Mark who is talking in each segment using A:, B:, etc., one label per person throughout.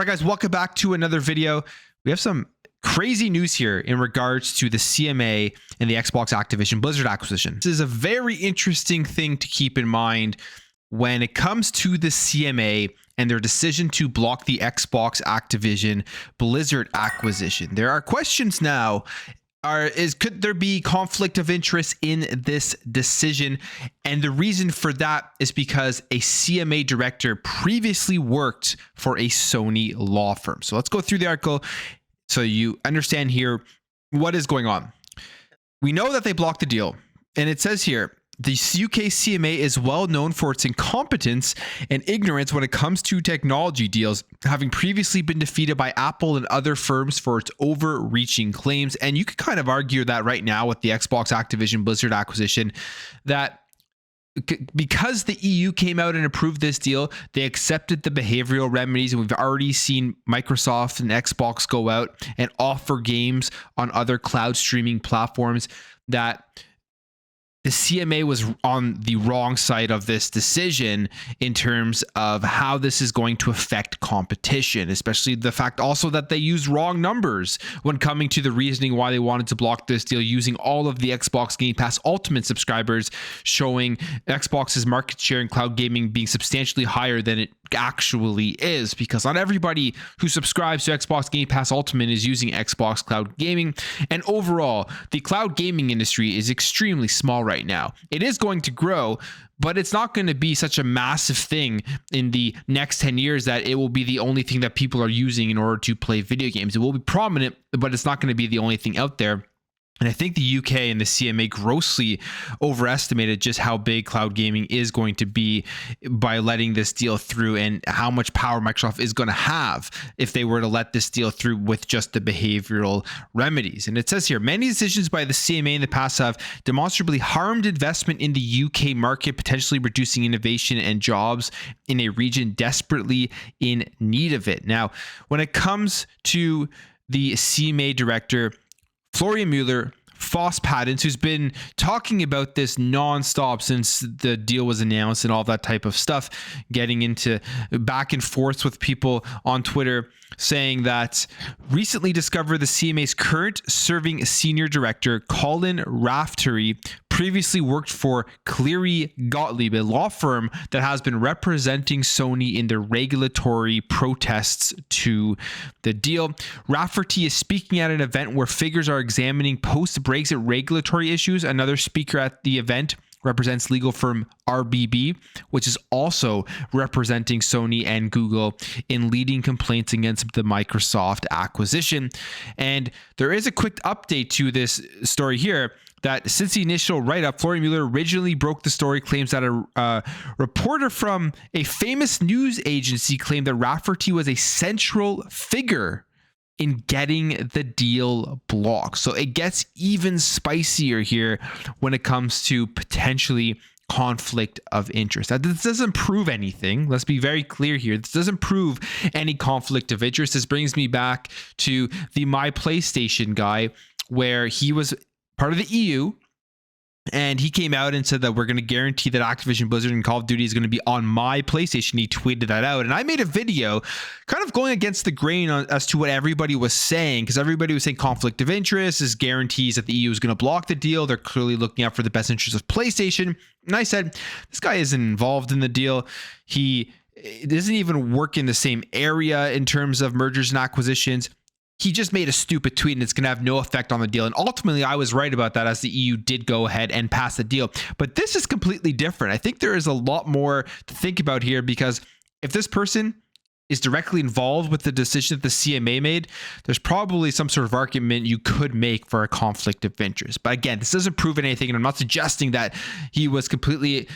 A: All right, guys, welcome back to another video. We have some crazy news here in regards to the CMA and the Xbox Activision Blizzard acquisition. This is a very interesting thing to keep in mind when it comes to the CMA and their decision to block the Xbox Activision Blizzard acquisition. There are questions now. Could there be conflict of interest in this decision? And the reason for that is because a CMA director previously worked for a Sony law firm. So let's go through the article so you understand here what is going on. We know that they blocked the deal, and it says here, the UK CMA is well known for its incompetence and ignorance when it comes to technology deals, having previously been defeated by Apple and other firms for its overreaching claims. And you could kind of argue that right now with the Xbox Activision Blizzard acquisition, that because the EU came out and approved this deal, they accepted the behavioral remedies, and we've already seen Microsoft and Xbox go out and offer games on other cloud streaming platforms, that the CMA was on the wrong side of this decision in terms of how this is going to affect competition, especially the fact also that they used wrong numbers when coming to the reasoning why they wanted to block this deal, using all of the Xbox Game Pass Ultimate subscribers, showing Xbox's market share in cloud gaming being substantially higher than it actually is, because not everybody who subscribes to Xbox Game Pass Ultimate is using Xbox Cloud Gaming. And overall, the cloud gaming industry is extremely small right now. It is going to grow, but it's not going to be such a massive thing in the next 10 years that it will be the only thing that people are using in order to play video games. It will be prominent, but it's not going to be the only thing out there. And I think the UK and the CMA grossly overestimated just how big cloud gaming is going to be by letting this deal through, and how much power Microsoft is going to have if they were to let this deal through with just the behavioral remedies. And it says here, many decisions by the CMA in the past have demonstrably harmed investment in the UK market, potentially reducing innovation and jobs in a region desperately in need of it. Now, when it comes to the CMA director, Florian Mueller, Foss Patents, who's been talking about this nonstop since the deal was announced and all that type of stuff, getting into back and forths with people on Twitter, saying that recently discovered the CMA's current serving senior director, Colin Raftery, previously worked for Cleary Gottlieb, a law firm that has been representing Sony in the regulatory protests to the deal. Raftery is speaking at an event where figures are examining post-Brexit regulatory issues. Another speaker at the event represents legal firm RBB, which is also representing Sony and Google in leading complaints against the Microsoft acquisition. And there is a quick update to this story here, that since the initial write-up, Florian Mueller originally broke the story, claims that a reporter from a famous news agency claimed that Raftery was a central figure in getting the deal blocked. So it gets even spicier here when it comes to potentially conflict of interest. Now, this doesn't prove anything. Let's be very clear here. This doesn't prove any conflict of interest. This brings me back to the My PlayStation guy, where he was part of the EU, and he came out and said that we're going to guarantee that Activision Blizzard and Call of Duty is going to be on my PlayStation. He tweeted that out, and I made a video kind of going against the grain as to what everybody was saying, because everybody was saying conflict of interest is guarantees that the EU is going to block the deal. They're clearly looking out for the best interests of PlayStation. And I said, this guy isn't involved in the deal. He doesn't even work in the same area in terms of mergers and acquisitions. He just made a stupid tweet, and it's going to have no effect on the deal. And ultimately, I was right about that, as the EU did go ahead and pass the deal. But this is completely different. I think there is a lot more to think about here, because if this person is directly involved with the decision that the CMA made, there's probably some sort of argument you could make for a conflict of interest. But again, this doesn't prove anything, and I'm not suggesting that he was completely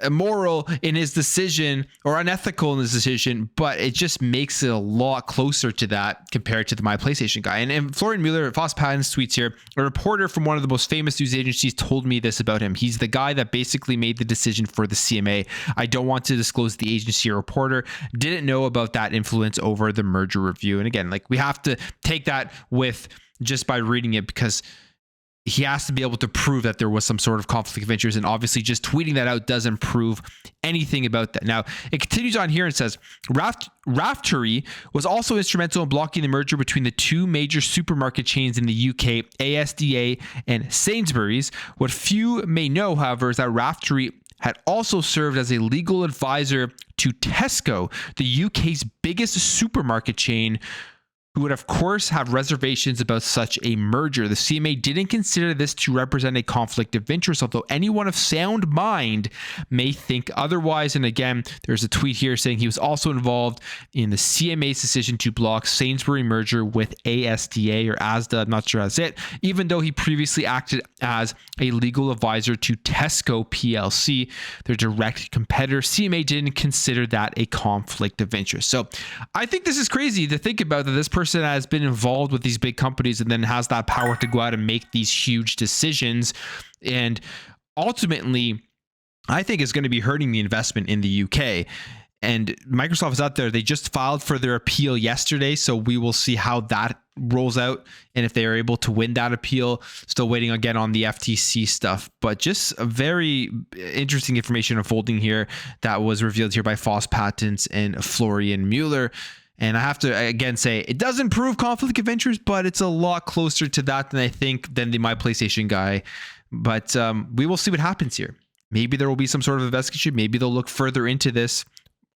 A: immoral in his decision or unethical in his decision, but it just makes it a lot closer to that compared to the My PlayStation guy. And Florian Mueller, Foss Patents, tweets here, a reporter from one of the most famous news agencies told me this about him. He's the guy that basically made the decision for the CMA. I don't want to disclose the agency or reporter. Didn't know about that influence over the merger review. And again, like, we have to take that with just by reading it, because he has to be able to prove that there was some sort of conflict of interest, and obviously just tweeting that out doesn't prove anything about that. Now, it continues on here and says, Raftery was also instrumental in blocking the merger between the two major supermarket chains in the UK, ASDA and Sainsbury's. What few may know, however, is that Raftery had also served as a legal advisor to Tesco, the UK's biggest supermarket chain, who would of course have reservations about such a merger. The CMA didn't consider this to represent a conflict of interest, although anyone of sound mind may think otherwise. And again, there's a tweet here saying he was also involved in the CMA's decision to block Sainsbury merger with ASDA or ASDA, I'm not sure that's it, even though he previously acted as a legal advisor to Tesco PLC, their direct competitor. CMA didn't consider that a conflict of interest. So I think this is crazy to think about, that this person has been involved with these big companies and then has that power to go out and make these huge decisions, and ultimately I think is going to be hurting the investment in the UK. And Microsoft is out there. They just filed for their appeal yesterday, so we will see how that rolls out and if they are able to win that appeal. Still waiting again on the FTC stuff, but just a very interesting information unfolding here that was revealed here by Foss Patents and Florian Mueller. And I have to again say, it doesn't prove conflict of interest, but it's a lot closer to that than I think than the My PlayStation guy. But we will see what happens here. Maybe there will be some sort of investigation. Maybe they'll look further into this,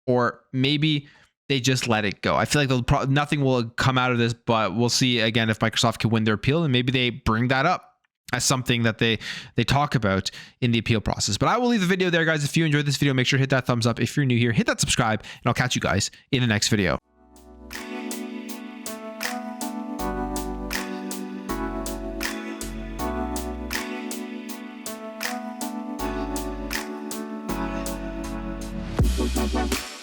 A: or maybe they just let it go. I feel like nothing will come out of this, but we'll see again if Microsoft can win their appeal, and maybe they bring that up as something that they talk about in the appeal process. But I will leave the video there, guys. If you enjoyed this video, make sure to hit that thumbs up. If you're new here, hit that subscribe, and I'll catch you guys in the next video. Bye.